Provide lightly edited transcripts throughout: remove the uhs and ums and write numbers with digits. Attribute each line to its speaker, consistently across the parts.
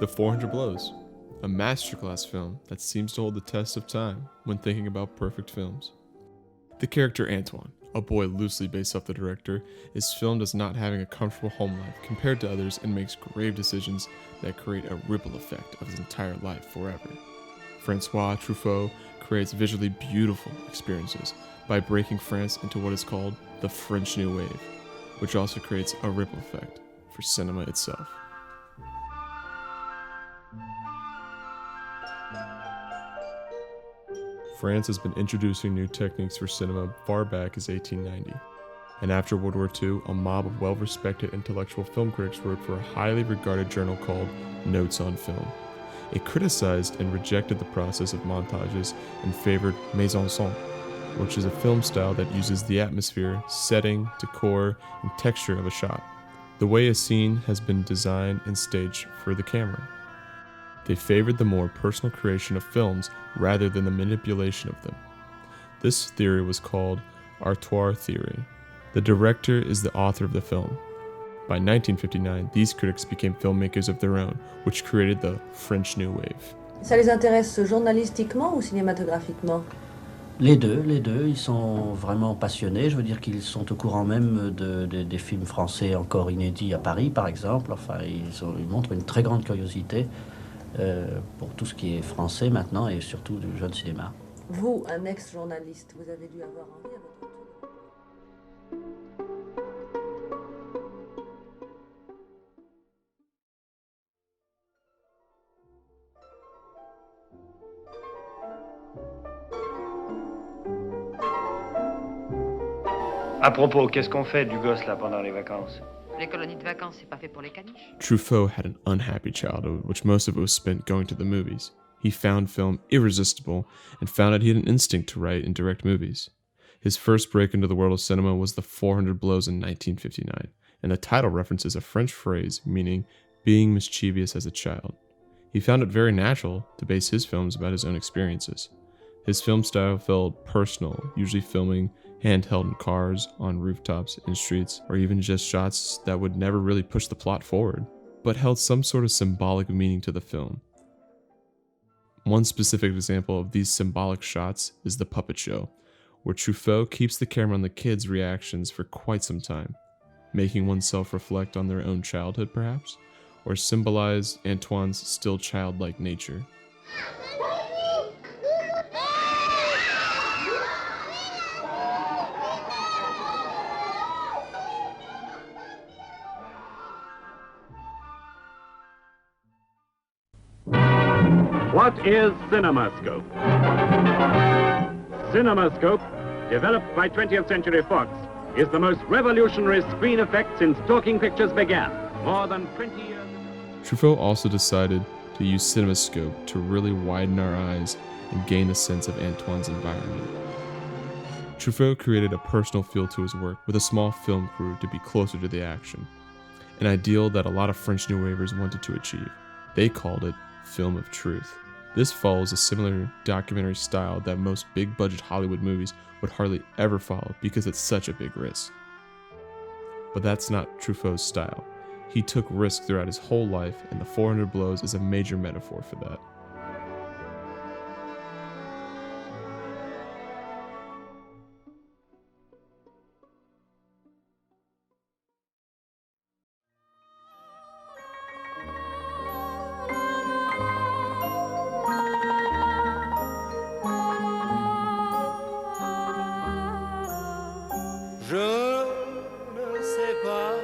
Speaker 1: The 400 Blows, a masterclass film that seems to hold the test of time when thinking about perfect films. The character Antoine, a boy loosely based off the director, is filmed as not having a comfortable home life compared to others and makes grave decisions that create a ripple effect of his entire life forever. Francois Truffaut creates visually beautiful experiences by breaking France into what is called the French New Wave, which also creates a ripple effect for cinema itself. France has been introducing new techniques for cinema far back as 1890. And after World War II, a mob of well-respected intellectual film critics wrote for a highly regarded journal called Notes on Film. It criticized and rejected the process of montages and favored mise-en-scène, which is a film style that uses the atmosphere, setting, decor, and texture of a shot, the way a scene has been designed and staged for the camera. They favored the more personal creation of films rather than the manipulation of them. This theory was called auteur theory. The director is the author of the film. By 1959, these critics became filmmakers of their own, which created the French New Wave.
Speaker 2: Ça les intéresse journalistiquement ou cinématographiquement?
Speaker 3: Les deux, ils sont vraiment passionnés. Je veux dire qu'ils sont au courant même des films français encore inédits à Paris, par exemple. Enfin, ils montrent une très grande curiosité pour tout ce qui est français maintenant et surtout du jeune cinéma.
Speaker 2: Vous, un ex-journaliste, vous avez dû avoir envie à votre tour.
Speaker 4: À propos, qu'est-ce qu'on fait du gosse là pendant les vacances?
Speaker 5: Les colonies de vacances, c'est pas fait pour les caniches.
Speaker 1: Truffaut had an unhappy childhood, which most of it was spent going to the movies. He found film irresistible and found out he had an instinct to write and direct movies. His first break into the world of cinema was The 400 Blows in 1959, and the title references a French phrase meaning being mischievous as a child. He found it very natural to base his films about his own experiences. His film style felt personal, usually filming handheld in cars, on rooftops, in streets, or even just shots that would never really push the plot forward, but held some sort of symbolic meaning to the film. One specific example of these symbolic shots is the puppet show, where Truffaut keeps the camera on the kids' reactions for quite some time, making oneself reflect on their own childhood perhaps, or symbolize Antoine's still childlike nature.
Speaker 6: What is CinemaScope? CinemaScope, developed by 20th Century Fox, is the most revolutionary screen effect since talking pictures began, more than 20 years ago.
Speaker 1: Truffaut also decided to use CinemaScope to really widen our eyes and gain a sense of Antoine's environment. Truffaut created a personal feel to his work with a small film crew to be closer to the action, an ideal that a lot of French New Wavers wanted to achieve. They called it film of truth. This follows a similar documentary style that most big-budget Hollywood movies would hardly ever follow because it's such a big risk. But that's not Truffaut's style. He took risks throughout his whole life, and the 400 Blows is a major metaphor for that.
Speaker 7: Je ne sais pas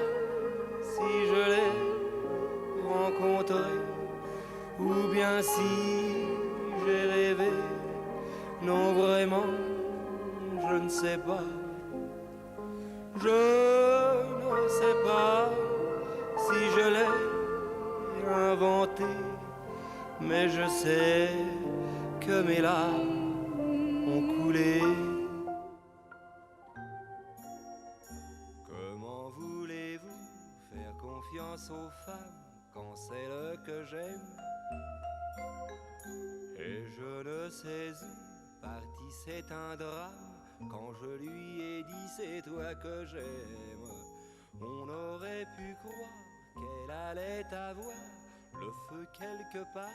Speaker 7: si je l'ai rencontré ou bien si j'ai rêvé. Non, vraiment, je ne sais pas. Je ne sais pas si je l'ai inventé, mais je sais que mes larmes ont coulé. Comment voulez-vous faire confiance aux femmes quand c'est le que j'aime? Et je ne sais où parti s'éteindra quand je lui ai dit c'est toi que j'aime. On aurait pu croire qu'elle allait avoir le feu quelque part.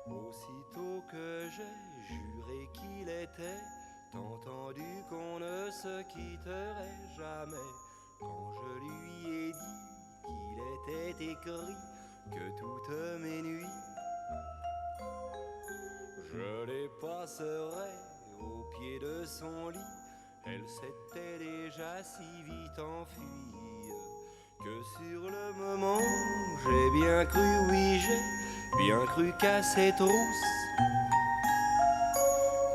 Speaker 7: Aussitôt que j'ai juré qu'il était entendu qu'on ne se quitterait jamais, quand je lui ai dit qu'il était écrit que toutes mes nuits je les passerai au pied de son lit, elle s'était déjà si vite enfuie que sur le moment j'ai bien cru, oui j'ai bien cru qu'à ses trousses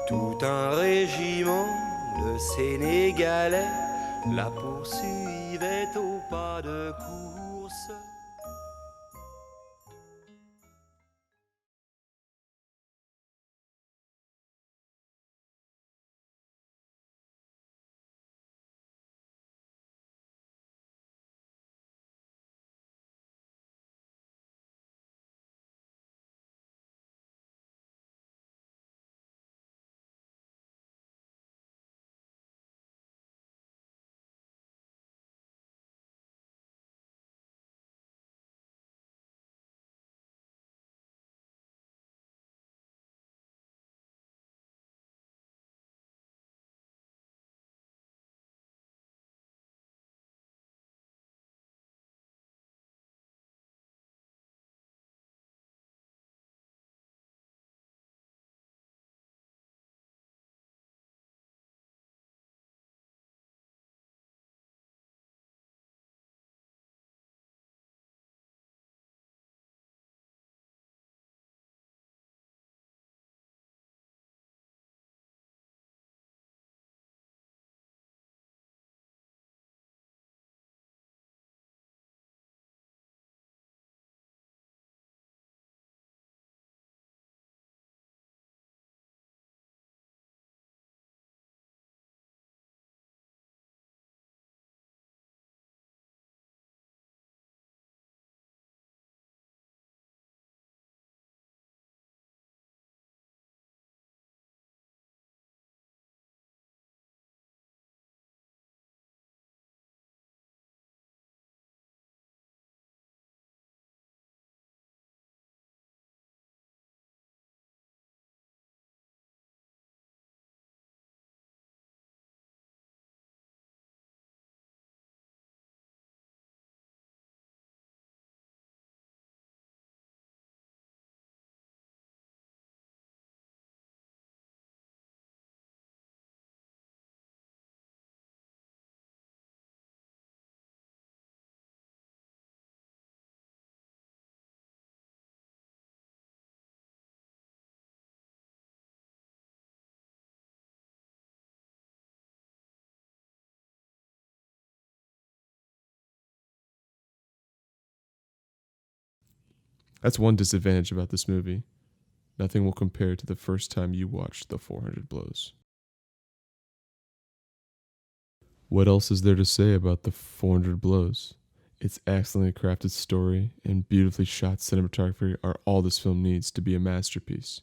Speaker 7: tout un régiment de Sénégalais la poursuivait au pas de course.
Speaker 1: That's one disadvantage about this movie. Nothing will compare to the first time you watched The 400 Blows. What else is there to say about The 400 Blows? Its excellently crafted story and beautifully shot cinematography are all this film needs to be a masterpiece.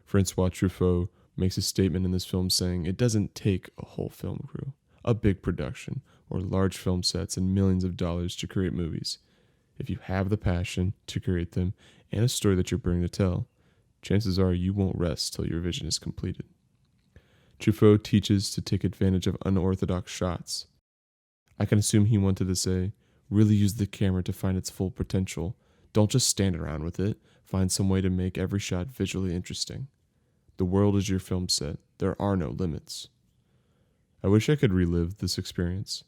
Speaker 1: Francois Truffaut makes a statement in this film saying it doesn't take a whole film crew, a big production, or large film sets and millions of dollars to create movies. If you have the passion to create them and a story that you're bringing to tell, chances are you won't rest till your vision is completed. Truffaut teaches to take advantage of unorthodox shots. I can assume he wanted to say, really use the camera to find its full potential. Don't just stand around with it. Find some way to make every shot visually interesting. The world is your film set. There are no limits. I wish I could relive this experience.